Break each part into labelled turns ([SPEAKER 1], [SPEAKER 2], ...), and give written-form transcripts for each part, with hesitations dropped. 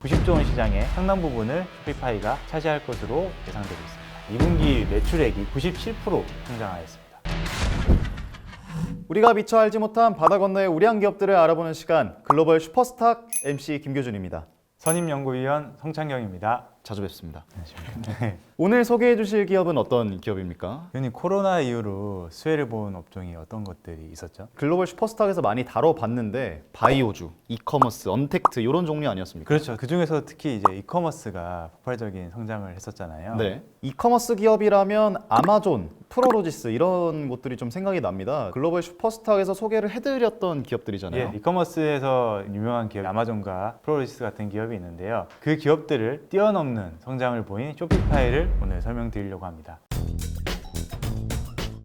[SPEAKER 1] 90조 원 시장의 상당 부분을 쇼피파이가 차지할 것으로 예상되고 있습니다. 2분기 매출액이 97% 성장하였습니다.
[SPEAKER 2] 우리가 미처 알지 못한 바다 건너의 우량 기업들을 알아보는 시간, 글로벌 슈퍼스탁 MC 김교준입니다.
[SPEAKER 1] 선임연구위원 성창경입니다.
[SPEAKER 2] 자주 뵙습니다.
[SPEAKER 1] 안녕하십니까.
[SPEAKER 2] 오늘 소개해 주실 기업은 어떤 기업입니까?
[SPEAKER 1] 의원님, 코로나 이후로 수혜를 본 업종이 어떤 것들이 있었죠?
[SPEAKER 2] 글로벌 슈퍼스탁에서 많이 다뤄봤는데 바이오주, 이커머스, 언택트 이런 종류 아니었습니까?
[SPEAKER 1] 그렇죠. 그 중에서 특히 이제 이커머스가 폭발적인 성장을 했었잖아요.
[SPEAKER 2] 네. 이커머스 기업이라면 아마존, 프로로지스 이런 곳들이 좀 생각이 납니다. 글로벌 슈퍼스탁에서 소개를 해드렸던 기업들이잖아요.
[SPEAKER 1] 예, 이커머스에서 유명한 기업 아마존과 프로리스 같은 기업이 있는데요. 그 기업들을 뛰어넘는 성장을 보인 쇼피파이를 오늘 설명드리려고 합니다.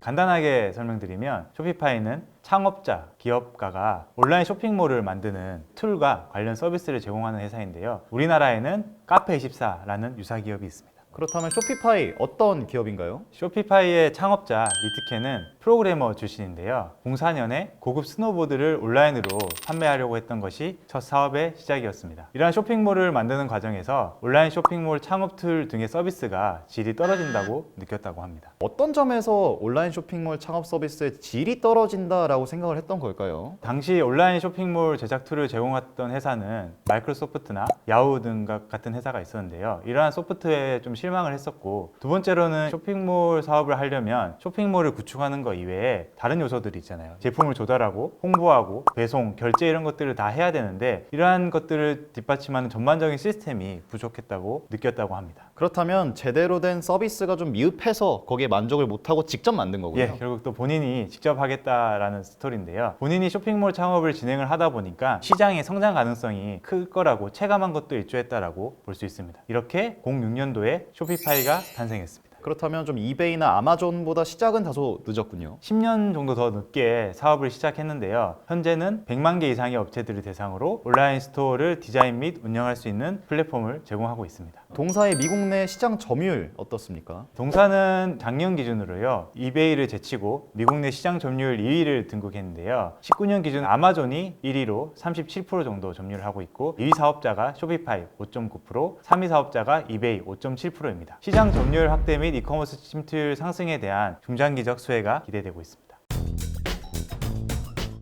[SPEAKER 1] 간단하게 설명드리면 쇼피파이는 창업자, 기업가가 온라인 쇼핑몰을 만드는 툴과 관련 서비스를 제공하는 회사인데요. 우리나라에는 카페24라는 유사 기업이 있습니다.
[SPEAKER 2] 그렇다면 쇼피파이 어떤 기업인가요?
[SPEAKER 1] 쇼피파이의 창업자 리트케는 프로그래머 출신인데요. 04년에 고급 스노보드를 온라인으로 판매하려고 했던 것이 첫 사업의 시작이었습니다. 이러한 쇼핑몰을 만드는 과정에서 온라인 쇼핑몰 창업 툴 등의 서비스가 질이 떨어진다고 느꼈다고 합니다.
[SPEAKER 2] 어떤 점에서 온라인 쇼핑몰 창업 서비스의 질이 떨어진다라고 생각을 했던 걸까요?
[SPEAKER 1] 당시 온라인 쇼핑몰 제작 툴을 제공했던 회사는 마이크로소프트나 야후 등 같은 회사가 있었는데요. 이러한 소프트웨어에 좀 실망을 했었고, 두 번째로는 쇼핑몰 사업을 하려면 쇼핑몰을 구축하는 것 이외에 다른 요소들이 있잖아요. 제품을 조달하고 홍보하고 배송, 결제 이런 것들을 다 해야 되는데 이러한 것들을 뒷받침하는 전반적인 시스템이 부족했다고 느꼈다고 합니다.
[SPEAKER 2] 그렇다면 제대로 된 서비스가 좀 미흡해서 거기에 만족을 못하고 직접 만든 거군요.
[SPEAKER 1] 예, 결국 또 본인이 직접 하겠다라는 스토리인데요. 본인이 쇼핑몰 창업을 진행을 하다 보니까 시장의 성장 가능성이 클 거라고 체감한 것도 일조했다라고 볼 수 있습니다. 이렇게 06년도에 쇼피파이가 탄생했습니다.
[SPEAKER 2] 그렇다면 좀 이베이나 아마존보다 시작은 다소 늦었군요.
[SPEAKER 1] 10년 정도 더 늦게 사업을 시작했는데요. 현재는 100만 개 이상의 업체들을 대상으로 온라인 스토어를 디자인 및 운영할 수 있는 플랫폼을 제공하고 있습니다.
[SPEAKER 2] 동사의 미국 내 시장 점유율 어떻습니까?
[SPEAKER 1] 동사는 작년 기준으로요, 이베이를 제치고 미국 내 시장 점유율 2위를 등극했는데요. 19년 기준 아마존이 1위로 37% 정도 점유를 하고 있고, 2위 사업자가 쇼피파이 5.9%, 3위 사업자가 이베이 5.7%입니다. 시장 점유율 확대 및 이커머스 침투율 상승에 대한 중장기적 수혜가 기대되고 있습니다.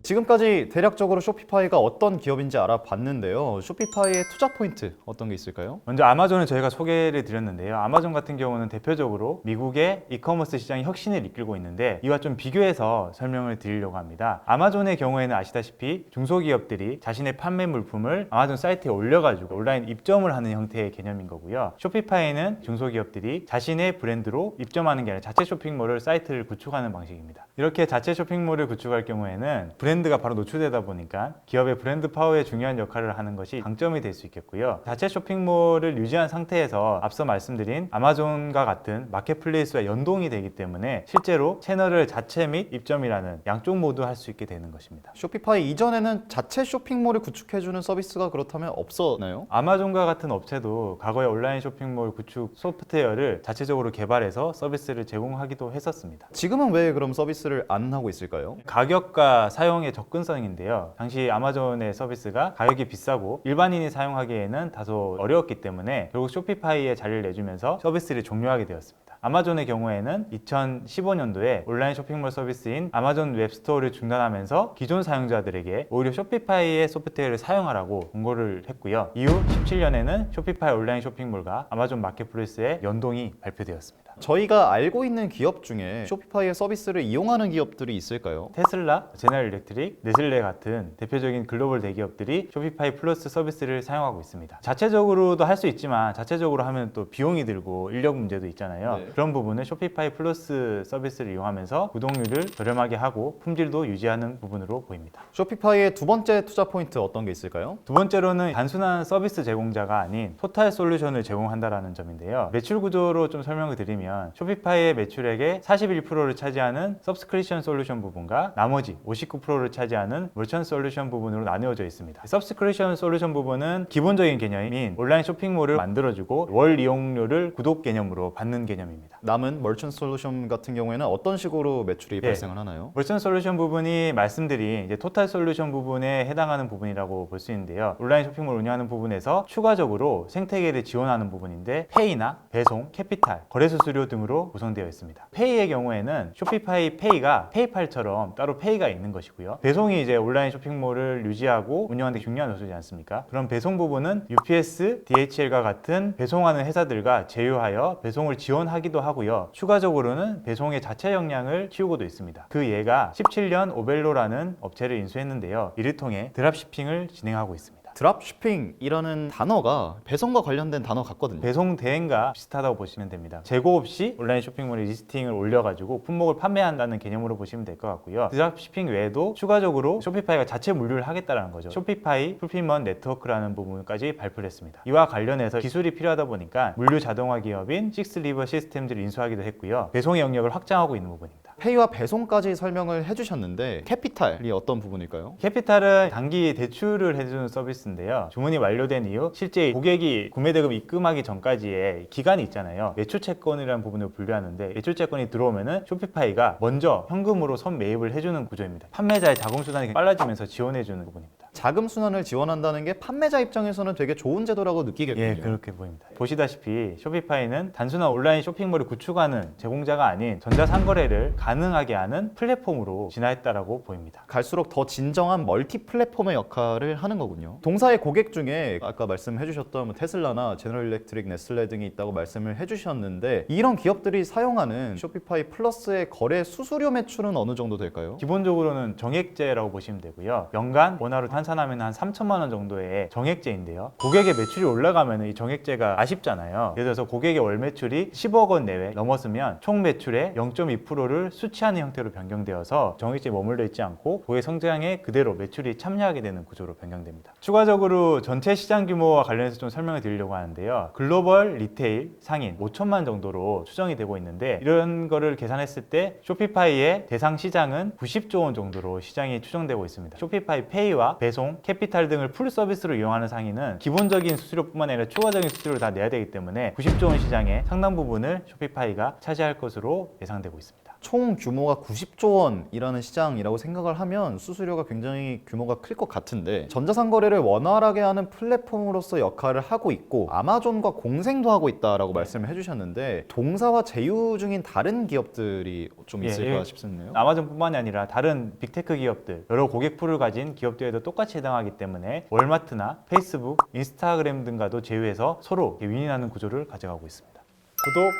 [SPEAKER 2] 지금까지 대략적으로 쇼피파이가 어떤 기업인지 알아봤는데요. 쇼피파이의 투자 포인트 어떤 게 있을까요?
[SPEAKER 1] 먼저 아마존은 저희가 소개를 드렸는데요. 아마존 같은 경우는 대표적으로 미국의 이커머스 시장의 혁신을 이끌고 있는데, 이와 좀 비교해서 설명을 드리려고 합니다. 아마존의 경우에는 아시다시피 중소기업들이 자신의 판매 물품을 아마존 사이트에 올려가지고 온라인 입점을 하는 형태의 개념인 거고요. 쇼피파이는 중소기업들이 자신의 브랜드로 입점하는 게 아니라 자체 쇼핑몰을 사이트를 구축하는 방식입니다. 이렇게 자체 쇼핑몰을 구축할 경우에는 브랜드가 바로 노출되다 보니까 기업의 브랜드 파워에 중요한 역할을 하는 것이 강점이 될 수 있겠고요. 자체 쇼핑몰을 유지한 상태에서 앞서 말씀드린 아마존과 같은 마켓플레이스와 연동이 되기 때문에 실제로 채널을 자체 및 입점이라는 양쪽 모두 할 수 있게 되는 것입니다.
[SPEAKER 2] 쇼피파이 이전에는 자체 쇼핑몰을 구축해주는 서비스가 그렇다면 없었나요?
[SPEAKER 1] 아마존과 같은 업체도 과거에 온라인 쇼핑몰 구축 소프트웨어를 자체적으로 개발해서 서비스를 제공하기도 했었습니다.
[SPEAKER 2] 지금은 왜 그럼 서비스를 안 하고 있을까요?
[SPEAKER 1] 가격과 사용의 접근성인데요. 당시 아마존의 서비스가 가격이 비싸고 일반인이 사용하기에는 다소 어려웠기 때문에 결국 쇼피파이에 자리를 내주면서 서비스를 종료하게 되었습니다. 아마존의 경우에는 2015년도에 온라인 쇼핑몰 서비스인 아마존 웹스토어를 중단하면서 기존 사용자들에게 오히려 쇼피파이의 소프트웨어를 사용하라고 공고를 했고요. 이후 17년에는 쇼피파이 온라인 쇼핑몰과 아마존 마켓플레이스의 연동이 발표되었습니다.
[SPEAKER 2] 저희가 알고 있는 기업 중에 쇼피파이의 서비스를 이용하는 기업들이 있을까요?
[SPEAKER 1] 테슬라, 제너럴 일렉트릭, 네슬레 같은 대표적인 글로벌 대기업들이 쇼피파이 플러스 서비스를 사용하고 있습니다. 자체적으로도 할 수 있지만 자체적으로 하면 또 비용이 들고 인력 문제도 있잖아요.
[SPEAKER 2] 네.
[SPEAKER 1] 그런 부분을 쇼피파이 플러스 서비스를 이용하면서 구독률을 저렴하게 하고 품질도 유지하는 부분으로 보입니다.
[SPEAKER 2] 쇼피파이의 두 번째 투자 포인트 어떤 게 있을까요?
[SPEAKER 1] 두 번째로는 단순한 서비스 제공자가 아닌 토탈 솔루션을 제공한다는 점인데요. 매출 구조로 좀 설명을 드리면 보면 쇼피파이의 매출액의 41%를 차지하는 서브스크립션 솔루션 부분과 나머지 59%를 차지하는 머천트 솔루션 부분으로 나누어져 있습니다. 서브스크립션 솔루션 부분은 기본적인 개념인 온라인 쇼핑몰을 만들어주고 월 이용료를 구독 개념으로 받는 개념입니다.
[SPEAKER 2] 남은 머천트 솔루션 같은 경우에는 어떤 식으로 매출이
[SPEAKER 1] 예.
[SPEAKER 2] 발생을 하나요?
[SPEAKER 1] 머천트 솔루션 부분이 말씀드린 이제 토탈 솔루션 부분에 해당하는 부분이라고 볼 수 있는데요. 온라인 쇼핑몰 운영하는 부분에서 추가적으로 생태계를 지원하는 부분인데 페이나 배송, 캐피탈, 거래 수수료 등으로 구성되어 있습니다. 페이의 경우에는 쇼피파이 페이가 페이팔처럼 따로 페이가 있는 것이고요. 배송이 이제 온라인 쇼핑몰을 유지하고 운영하는 데 중요한 요소지 않습니까? 그럼 배송 부분은 UPS, DHL과 같은 배송하는 회사들과 제휴하여 배송을 지원하기도 하고요. 추가적으로는 배송의 자체 역량을 키우고도 있습니다. 그 예가 17년 오벨로라는 업체를 인수했는데요. 이를 통해 드랍시핑을 진행하고 있습니다.
[SPEAKER 2] 드랍시핑이라는 단어가 배송과 관련된 단어 같거든요.
[SPEAKER 1] 배송 대행과 비슷하다고 보시면 됩니다. 재고 없이 온라인 쇼핑몰에 리스팅을 올려가지고 품목을 판매한다는 개념으로 보시면 될 것 같고요. 드랍시핑 외에도 추가적으로 쇼피파이가 자체 물류를 하겠다는 거죠. 쇼피파이 풀필먼트 네트워크라는 부분까지 발표를 했습니다. 이와 관련해서 기술이 필요하다 보니까 물류 자동화 기업인 식스리버 시스템즈를 인수하기도 했고요. 배송의 영역을 확장하고 있는 부분입니다.
[SPEAKER 2] 페이와 배송까지 설명을 해주셨는데 캐피탈이 어떤 부분일까요?
[SPEAKER 1] 캐피탈은 단기 대출을 해주는 서비스인데요. 주문이 완료된 이후 실제 고객이 구매 대금 입금하기 전까지의 기간이 있잖아요. 매출 채권이라는 부분을 분류하는데 매출 채권이 들어오면은 쇼피파이가 먼저 현금으로 선매입을 해주는 구조입니다. 판매자의 자금 수단이 빨라지면서 지원해주는 부분입니다.
[SPEAKER 2] 자금 순환을 지원한다는 게 판매자 입장에서는 되게 좋은 제도라고 느끼겠군요.
[SPEAKER 1] 예, 그렇게 보입니다. 보시다시피 쇼피파이는 단순한 온라인 쇼핑몰을 구축하는 제공자가 아닌 전자상거래를 가능하게 하는 플랫폼으로 진화했다라고 보입니다.
[SPEAKER 2] 갈수록 더 진정한 멀티 플랫폼의 역할을 하는 거군요. 동사의 고객 중에 아까 말씀해 주셨던 뭐 테슬라나 제너럴 일렉트릭, 네슬레 등이 있다고 말씀을 해 주셨는데 이런 기업들이 사용하는 쇼피파이 플러스의 거래 수수료 매출은 어느 정도 될까요?
[SPEAKER 1] 기본적으로는 정액제라고 보시면 되고요. 연간 원화로 환산하면 한 3천만 원 정도의 정액제인데요. 고객의 매출이 올라가면 이 정액제가 아쉽잖아요. 예를 들어서 고객의 월 매출이 10억 원 내외 넘었으면 총 매출의 0.2%를 수취하는 형태로 변경되어서 정액제에 머물러 있지 않고 고객 성장에 그대로 매출이 참여하게 되는 구조로 변경됩니다. 추가적으로 전체 시장 규모와 관련해서 좀 설명을 드리려고 하는데요. 글로벌 리테일 상인 5천만 정도로 추정이 되고 있는데 이런 거를 계산했을 때 쇼피파이의 대상 시장은 90조 원 정도로 시장이 추정되고 있습니다. 쇼피파이 페이와 배송, 캐피탈 등을 풀 서비스로 이용하는 상인은 기본적인 수수료뿐만 아니라 추가적인 수수료를 다 내야 되기 때문에 90조 원 시장의 상당 부분을 쇼피파이가 차지할 것으로 예상되고 있습니다.
[SPEAKER 2] 총 규모가 90조 원이라는 시장이라고 생각을 하면 수수료가 굉장히 규모가 클 것 같은데 전자상거래를 원활하게 하는 플랫폼으로서 역할을 하고 있고 아마존과 공생도 하고 있다라고 말씀을 해주셨는데 동사와 제휴 중인 다른 기업들이 좀 있을까 싶네요.
[SPEAKER 1] 아마존뿐만이 아니라 다른 빅테크 기업들, 여러 고객 풀을 가진 기업들에도 똑같이 해당하기 때문에 월마트나 페이스북, 인스타그램 등과도 제휴해서 서로 윈윈하는 구조를 가져가고 있습니다. 구독,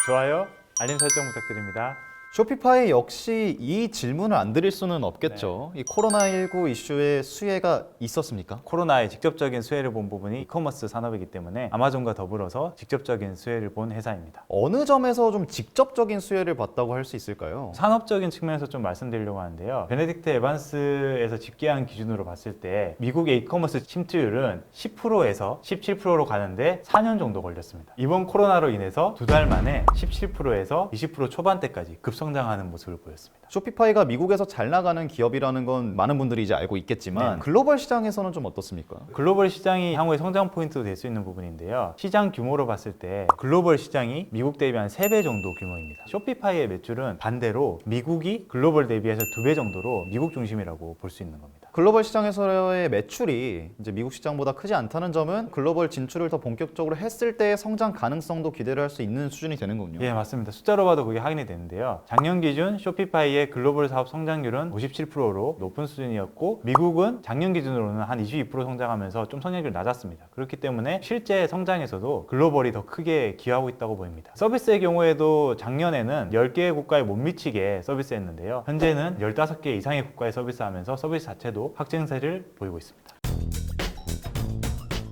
[SPEAKER 1] 좋아요, 알림 설정 부탁드립니다.
[SPEAKER 2] 쇼피파이 역시 이 질문을 안 드릴 수는 없겠죠. 이 코로나19 이슈의 수혜가 있었습니까?
[SPEAKER 1] 코로나의 직접적인 수혜를 본 부분이 이커머스 산업이기 때문에 아마존과 더불어서 직접적인 수혜를 본 회사입니다.
[SPEAKER 2] 어느 점에서 좀 직접적인 수혜를 봤다고 할 수 있을까요?
[SPEAKER 1] 산업적인 측면에서 좀 말씀드리려고 하는데요. 베네딕트 에반스에서 집계한 기준으로 봤을 때 미국의 이커머스 침투율은 10%에서 17%로 가는데 4년 정도 걸렸습니다. 이번 코로나로 인해서 2달 만에 17%에서 20% 초반대까지 급성장하는 모습을 보였습니다.
[SPEAKER 2] 쇼피파이가 미국에서 잘 나가는 기업이라는 건 많은 분들이 이제 알고 있겠지만 글로벌 시장에서는 좀 어떻습니까?
[SPEAKER 1] 글로벌 시장이 향후의 성장 포인트도 될 수 있는 부분인데요. 시장 규모로 봤을 때 글로벌 시장이 미국 대비 한 3배 정도 규모입니다. 쇼피파이의 매출은 반대로 미국이 글로벌 대비해서 2배 정도로 미국 중심이라고 볼 수 있는 겁니다.
[SPEAKER 2] 글로벌 시장에서의 매출이 이제 미국 시장보다 크지 않다는 점은 글로벌 진출을 더 본격적으로 했을 때의 성장 가능성도 기대를 할 수 있는 수준이 되는 거군요.
[SPEAKER 1] 예, 맞습니다. 숫자로 봐도 그게 확인이 되는데요. 작년 기준 쇼피파이의 글로벌 사업 성장률은 57%로 높은 수준이었고 미국은 작년 기준으로는 한 22% 성장하면서 좀 성장률이 낮았습니다. 그렇기 때문에 실제 성장에서도 글로벌이 더 크게 기여하고 있다고 보입니다. 서비스의 경우에도 작년에는 10개의 국가에 못 미치게 서비스했는데요. 현재는 15개 이상의 국가에 서비스하면서 서비스 자체도 확증세를 보이고 있습니다.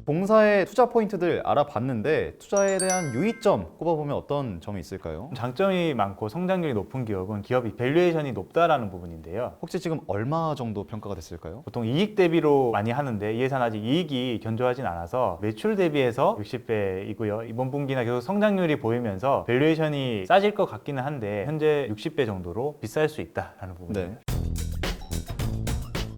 [SPEAKER 2] 동사의 투자 포인트들 알아봤는데 투자에 대한 유의점 꼽아보면 어떤 점이 있을까요?
[SPEAKER 1] 장점이 많고 성장률이 높은 기업은 기업이 밸류에이션이 높다라는 부분인데요.
[SPEAKER 2] 혹시 지금 얼마 정도 평가가 됐을까요?
[SPEAKER 1] 보통 이익 대비로 많이 하는데 이 회사는 아직 이익이 견조하진 않아서 매출 대비해서 60배이고요. 이번 분기나 계속 성장률이 보이면서 밸류에이션이 싸질 것 같기는 한데 현재 60배 정도로 비쌀 수 있다라는 부분이에요.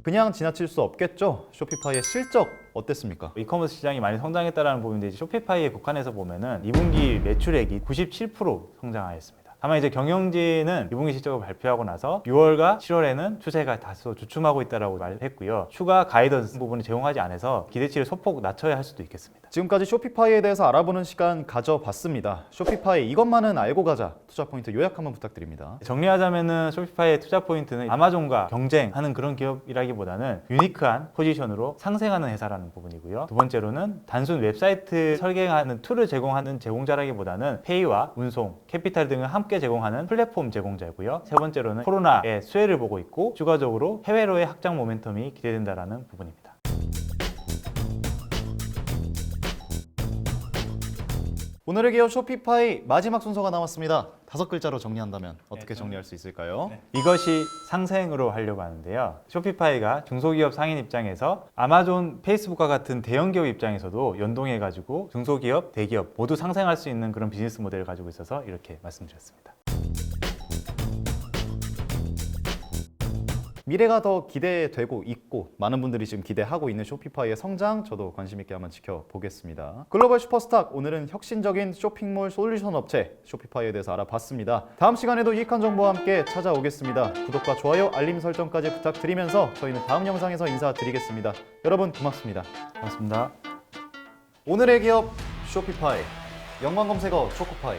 [SPEAKER 2] 그냥 지나칠 수 없겠죠? 쇼피파이의 실적 어땠습니까?
[SPEAKER 1] 이커머스 시장이 많이 성장했다는 부분인데 이제 쇼피파이에 국한해서 보면은 2분기 매출액이 97% 성장하였습니다. 다만 이제 경영진은 2분기 실적을 발표하고 나서 6월과 7월에는 추세가 다소 주춤하고 있다라고 말했고요. 추가 가이던스 부분을 제공하지 않아서 기대치를 소폭 낮춰야 할 수도 있겠습니다.
[SPEAKER 2] 지금까지 쇼피파이에 대해서 알아보는 시간 가져봤습니다. 쇼피파이 이것만은 알고 가자. 투자 포인트 요약 한번 부탁드립니다.
[SPEAKER 1] 정리하자면은 쇼피파이의 투자 포인트는 아마존과 경쟁하는 그런 기업이라기보다는 유니크한 포지션으로 상생하는 회사라는 부분이고요. 두 번째로는 단순 웹사이트 설계하는 툴을 제공하는 제공자라기보다는 페이와 운송, 캐피탈 등을 함께 제공하는 플랫폼 제공자이고요. 세 번째로는 코로나의 수혜를 보고 있고 추가적으로 해외로의 확장 모멘텀이 기대된다라는 부분입니다.
[SPEAKER 2] 오늘의 기업 쇼피파이 마지막 순서가 남았습니다. 5글자로 정리한다면 어떻게 정리할 수 있을까요?
[SPEAKER 1] 이것이 상생으로 하려고 하는데요. 쇼피파이가 중소기업 상인 입장에서 아마존, 페이스북과 같은 대형 기업 입장에서도 연동해가지고 중소기업, 대기업 모두 상생할 수 있는 그런 비즈니스 모델을 가지고 있어서 이렇게 말씀드렸습니다.
[SPEAKER 2] 미래가 더 기대되고 있고 많은 분들이 지금 기대하고 있는 쇼피파이의 성장 저도 관심 있게 한번 지켜보겠습니다. 글로벌 슈퍼스탁 오늘은 혁신적인 쇼핑몰 솔루션 업체 쇼피파이에 대해서 알아봤습니다. 다음 시간에도 유익한 정보와 함께 찾아오겠습니다. 구독과 좋아요, 알림 설정까지 부탁드리면서 저희는 다음 영상에서 인사드리겠습니다. 여러분 고맙습니다.
[SPEAKER 1] 고맙습니다.
[SPEAKER 2] 오늘의 기업 쇼피파이 연관 검색어 초코파이